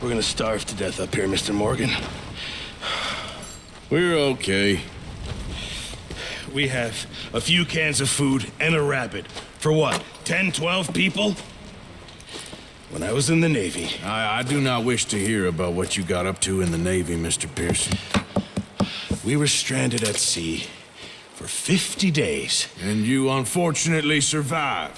We're gonna starve to death up here, Mr. Morgan. We're okay. We have a few cans of food and a rabbit. For what, 10, 12 people? When I was in the Navy... I do not wish to hear about what you got up to in the Navy, Mr. Pearson. We were stranded at sea for 50 days. And you unfortunately survived.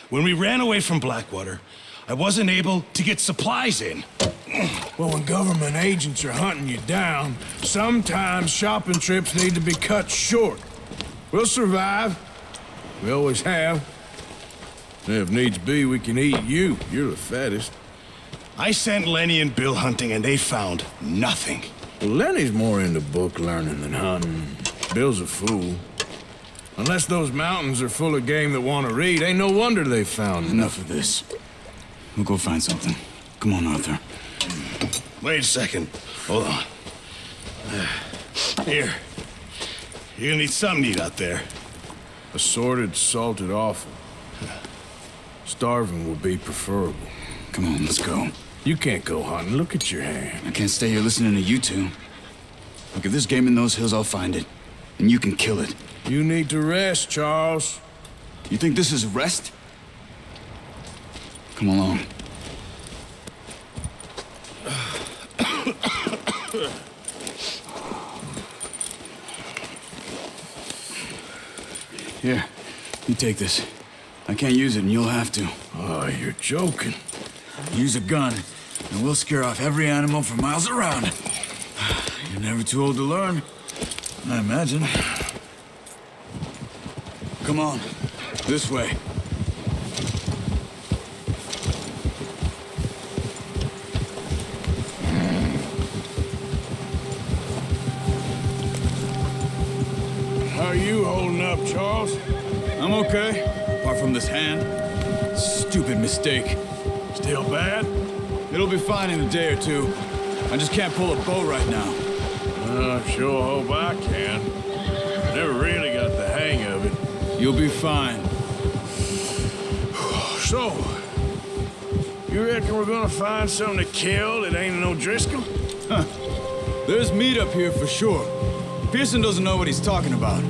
When we ran away from Blackwater, I wasn't able to get supplies in. Well, when government agents are hunting you down, sometimes shopping trips need to be cut short. We'll survive. We always have. And if needs be, we can eat you. You're the fattest. I sent Lenny and Bill hunting, and they found nothing. Well, Lenny's more into book learning than hunting. Bill's a fool. Unless those mountains are full of game that want to read, ain't no wonder they found Enough of this. We'll go find something. Come on, Arthur. Wait a second. Hold on. Here. You're gonna need something to eat out there. Assorted, salted offal. Starving will be preferable. Come on, let's go. You can't go hunting. Look at your hand. I can't stay here listening to you two. Look, if there's game in those hills, I'll find it. And you can kill it. You need to rest, Charles. You think this is rest? Come along. Here, you take this. I can't use it, and you'll have to. Oh, you're joking. Use a gun, and we'll scare off every animal for miles around. You're never too old to learn, I imagine. Come on, this way. How are you holding up, Charles? I'm okay, apart from this hand. Stupid mistake. Still bad? It'll be fine in a day or two. I just can't pull a bow right now. I sure hope I can. Never really got the hang of it. You'll be fine. So, you reckon we're gonna find something to kill that ain't no Driscoll? There's meat up here for sure. Pearson doesn't know what he's talking about.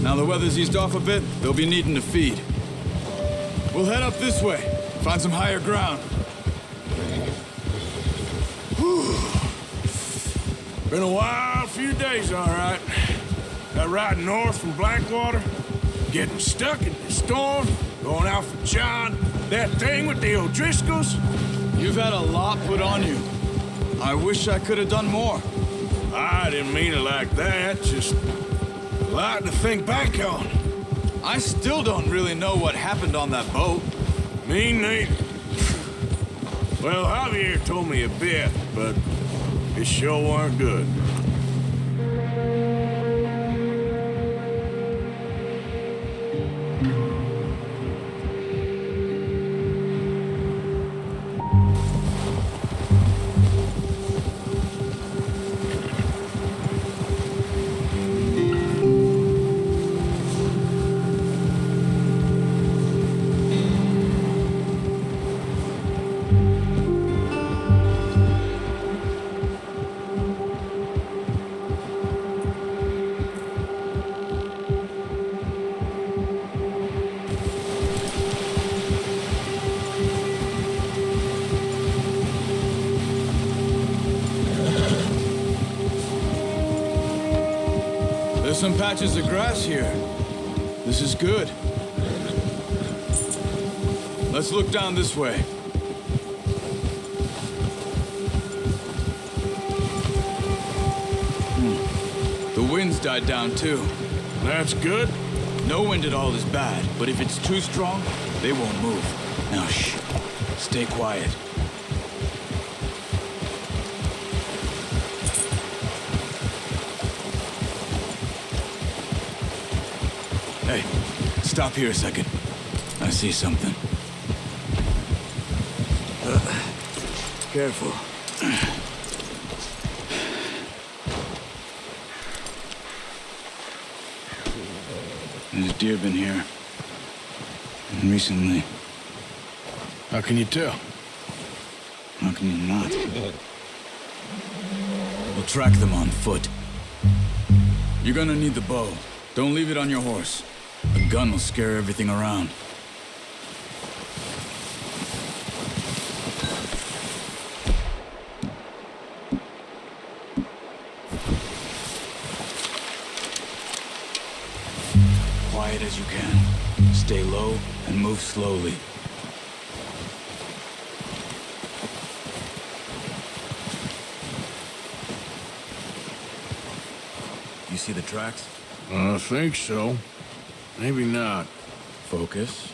Now the weather's eased off a bit, they'll be needing to feed. We'll head up this way, find some higher ground. Been a wild few days, all right. That ride north from Blackwater, getting stuck in the storm, going out for John, that thing with the O'Driscolls. You've had a lot put on you. I wish I could have done more. I didn't mean it like that, just a lot to think back on. I still don't really know what happened on that boat. Me neither. Well, Javier told me a bit, but it sure weren't good. There's some patches of grass here. This is good. Let's look down this way. The wind's died down too. That's good. No wind at all is bad, but if it's too strong, they won't move. Now shh. Stay quiet. Hey, stop here a second. I see something. Careful. There's deer been here. And recently. How can you tell? How can you not? We'll track them on foot. You're gonna need the bow. Don't leave it on your horse. The gun will scare everything around. Quiet as you can. Stay low and move slowly. You see the tracks? I think so. Maybe not. Focus.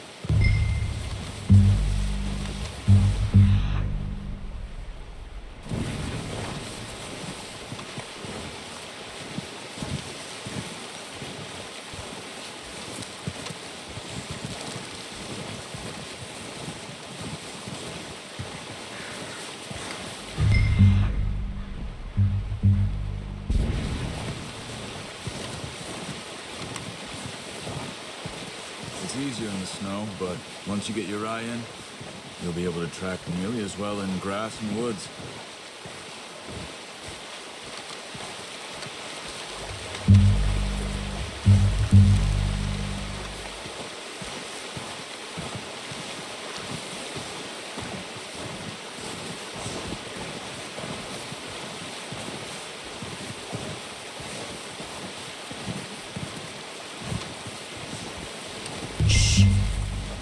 It's easier in the snow, but once you get your eye in, you'll be able to track nearly as well in grass and woods.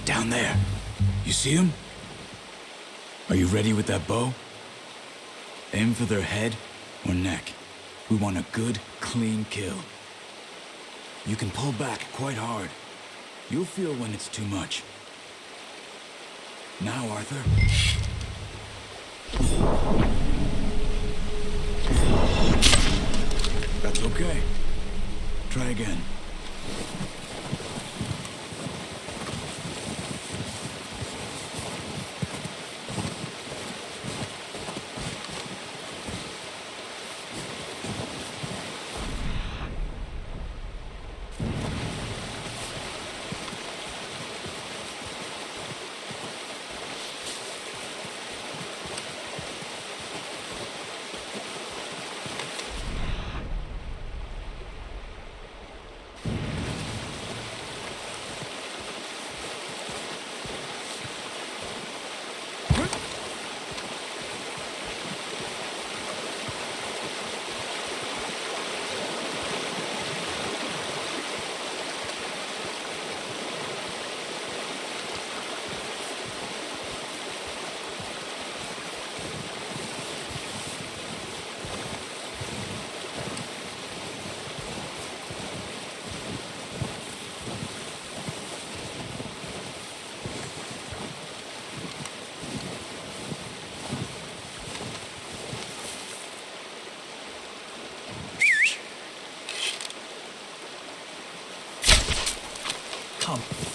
Down there. You see him? Are you ready with that bow? Aim for their head or neck. We want a good, clean kill. You can pull back quite hard. You'll feel when it's too much. Now, Arthur. That's okay. Try again.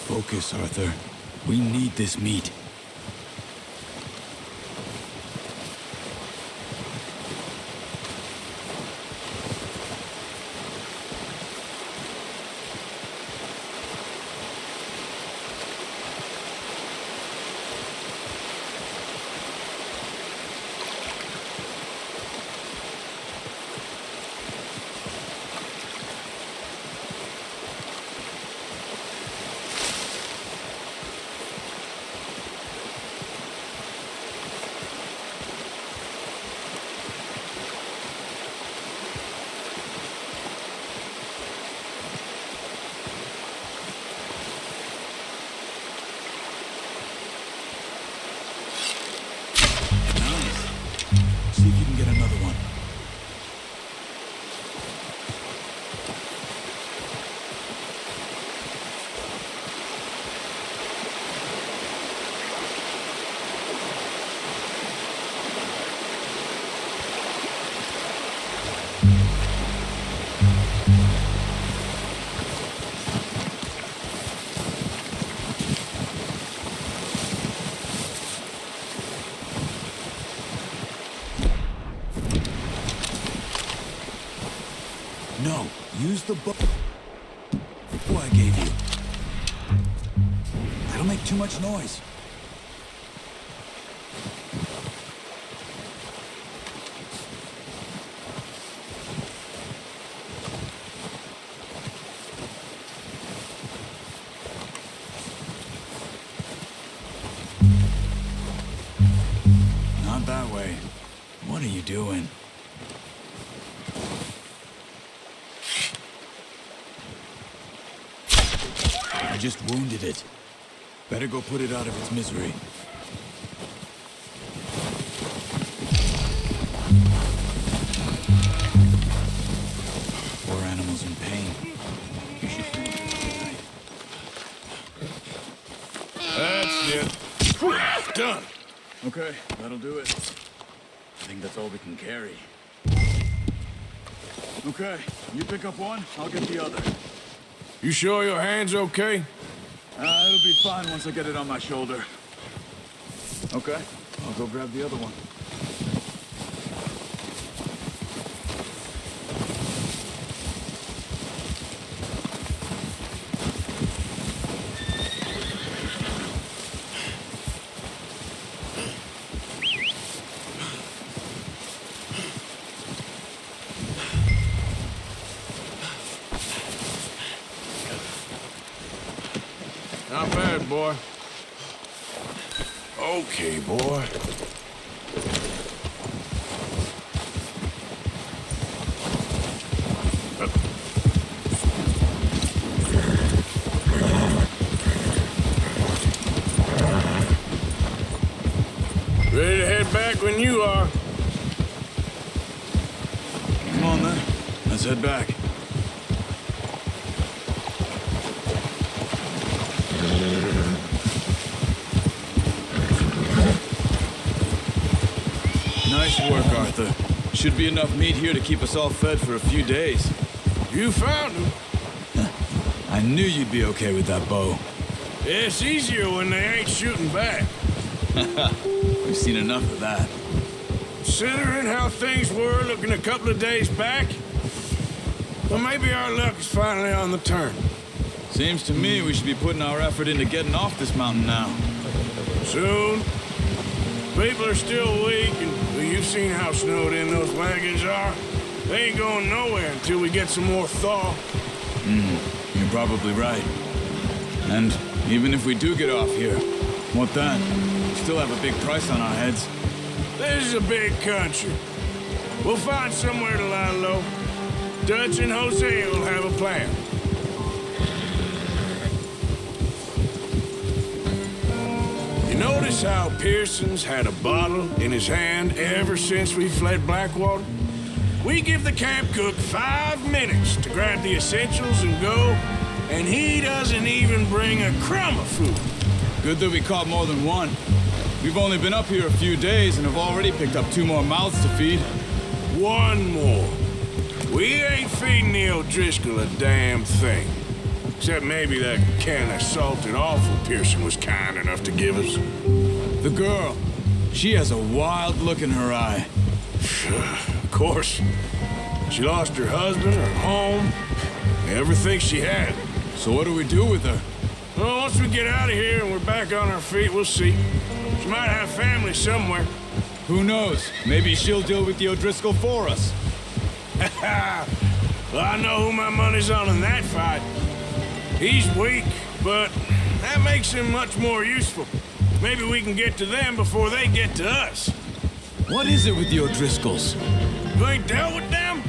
Focus, Arthur. We need this meat. See if you can get another one. No, use the bow I gave you. That'll make too much noise. What are you doing? I just wounded it. Better go put it out of its misery. Poor animals in pain. You should feed it tonight. That's it. Done. Okay, that'll do it. I think that's all we can carry. Okay, you pick up one, I'll get the other. You sure your hand's okay? It'll be fine once I get it on my shoulder. Okay, I'll go grab the other one. Not bad, boy. Okay, boy. Ready to head back when you are. Come on then, let's head back. Nice work, Arthur. Should be enough meat here to keep us all fed for a few days. You found him. I knew you'd be okay with that bow. It's easier when they ain't shooting back. We've seen enough of that. Considering how things were looking a couple of days back, well, maybe our luck is finally on the turn. Seems to me we should be putting our effort into getting off this mountain now. Soon. People are still weak, and well, you've seen how snowed in those wagons are. They ain't going nowhere until we get some more thaw. You're probably right. And even if we do get off here, what then? We still have a big price on our heads. This is a big country. We'll find somewhere to lie low. Dutch and Hosea will have a plan. You notice how Pearson's had a bottle in his hand ever since we fled Blackwater? We give the camp cook 5 minutes to grab the essentials and go, and he doesn't even bring a crumb of food. Good that we caught more than one. We've only been up here a few days and have already picked up 2 more mouths to feed. One more. We ain't feeding the O'Driscoll a damn thing. Except maybe that can of salted offal Pearson was kind enough to give us. The girl, she has a wild look in her eye. Of course. She lost her husband, her home, everything she had. So what do we do with her? Well, once we get out of here and we're back on our feet, we'll see. She might have family somewhere. Who knows? Maybe she'll deal with the O'Driscoll for us. Well, I know who my money's on in that fight. He's weak, but that makes him much more useful. Maybe we can get to them before they get to us. What is it with the O'Driscolls? You ain't dealt with them?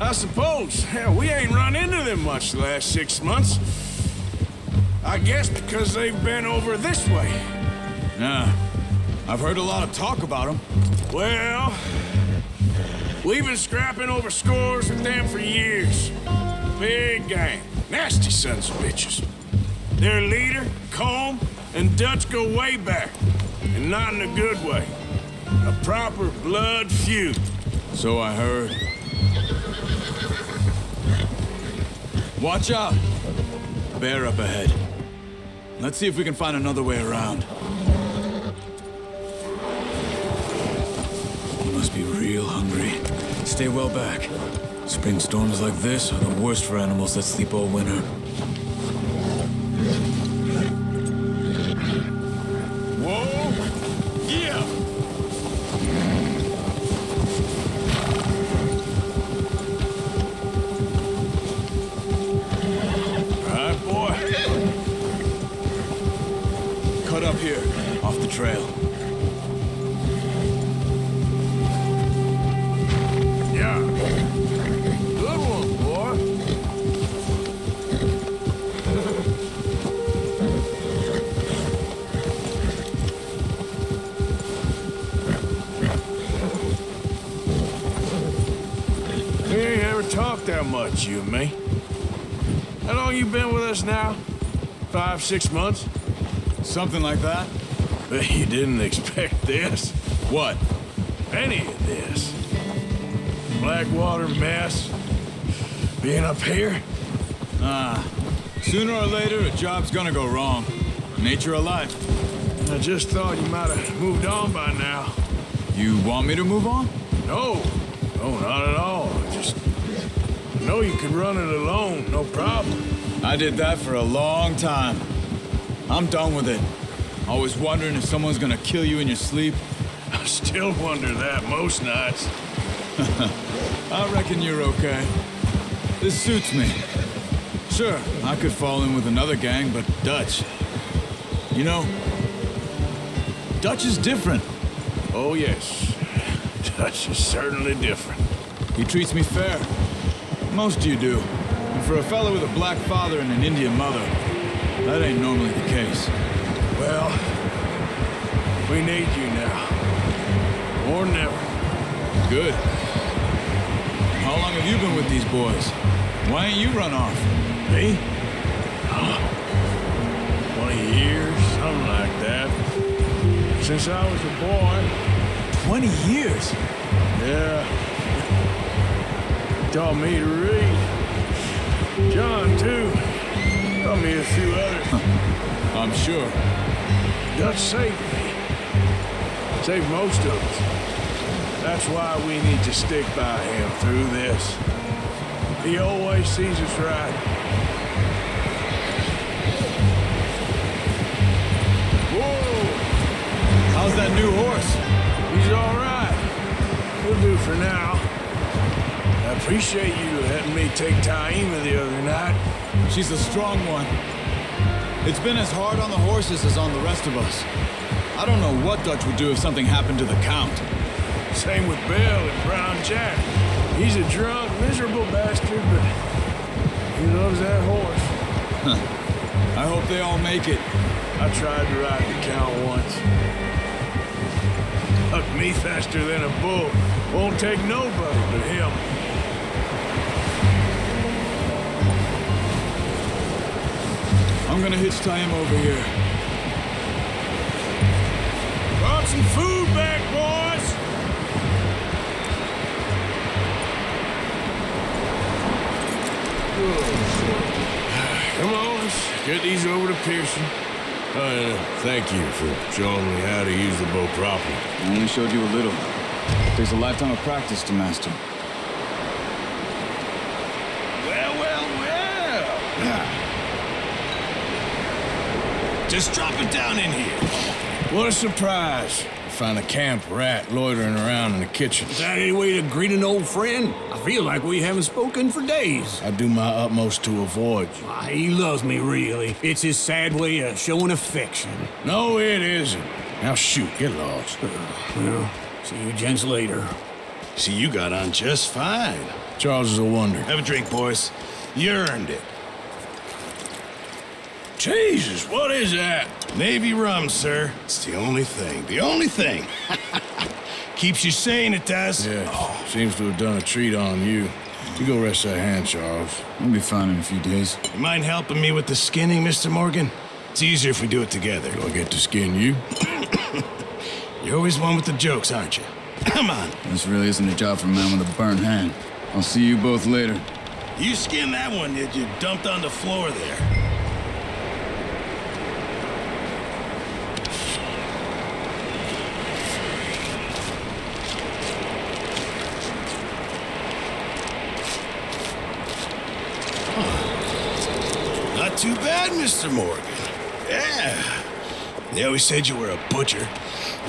I suppose. Hell, we ain't run into them much the last 6 months. I guess because they've been over this way. Yeah, I've heard a lot of talk about them. Well, we've been scrapping over scores with them for years. Big gang. Nasty sons of bitches. Their leader, Combe, and Dutch go way back. And not in a good way. A proper blood feud. So I heard. Watch out! Bear up ahead. Let's see if we can find another way around. You must be real hungry. Stay well back. Spring storms like this are the worst for animals that sleep all winter. Whoa! Yeah! All right, boy. Cut up here, off the trail. talk that much, you and me. How long you been with us now? 5, 6 months? Something like that? But you didn't expect this. What? Any of this. Blackwater mess. Being up here? Sooner or later, a job's gonna go wrong. Nature of life. I just thought you might have moved on by now. You want me to move on? No, not at all. I know you could run it alone, no problem. I did that for a long time. I'm done with it. Always wondering if someone's gonna kill you in your sleep. I still wonder that most nights. I reckon you're okay. This suits me. Sure, I could fall in with another gang, but Dutch... You know, Dutch is different. Oh, yes. Dutch is certainly different. He treats me fair. Most of you do. And for a fellow with a black father and an Indian mother, that ain't normally the case. Well, we need you now. More than ever. Good. How long have you been with these boys? Why ain't you run off? Me? 20 years, something like that. Since I was a boy. 20 years? Yeah. Taught me to read. John, too. Taught me a few others. I'm sure. Dutch saved me. Saved most of us. That's why we need to stick by him through this. He always sees us right. Whoa! How's that new horse? He's all right. He'll do for now. I appreciate you letting me take Taima the other night. She's a strong one. It's been as hard on the horses as on the rest of us. I don't know what Dutch would do if something happened to the Count. Same with Bill and Brown Jack. He's a drunk, miserable bastard, but he loves that horse. I hope they all make it. I tried to ride the Count once. Hucked me faster than a bull. Won't take nobody but him. I'm gonna hitch Taima over here. Brought some food back, boys! Come on, let's get these over to Pearson. Thank you for showing me how to use the bow properly. I only showed you a little. It takes a lifetime of practice to master. Well. Just drop it down in here. What a surprise. Find a camp rat loitering around in the kitchen. Is that any way to greet an old friend? I feel like we haven't spoken for days. I do my utmost to avoid you. He loves me, really. It's his sad way of showing affection. No, it isn't. Now shoot, get lost. Well, see you gents later. See, you got on just fine. Charles is a wonder. Have a drink, boys. You earned it. Jesus, what is that? Navy rum, sir. It's the only thing. The only thing. Keeps you sane, it does. Yeah, seems to have done a treat on you. You go rest that hand, Charles. I'll be fine in a few days. You mind helping me with the skinning, Mr. Morgan? It's easier if we do it together. Do I get to skin you? You're always one with the jokes, aren't you? Come on. This really isn't a job for a man with a burnt hand. I'll see you both later. You skinned that one that you dumped on the floor there. Not too bad, Mr. Morgan. Yeah. They always said you were a butcher.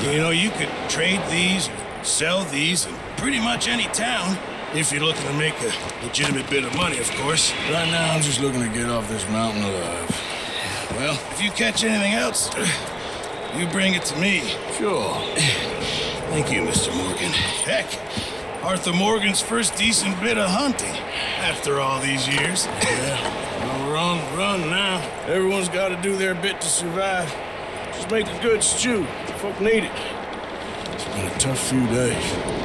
You know, you could trade these, or sell these in pretty much any town. If you're looking to make a legitimate bit of money, of course. Right now, I'm just looking to get off this mountain alive. Well, if you catch anything else, you bring it to me. Sure. Thank you, Mr. Morgan. Heck, Arthur Morgan's first decent bit of hunting after all these years. Yeah. Well, run now. Everyone's got to do their bit to survive. Just make a good stew. Folk need it. It's been a tough few days.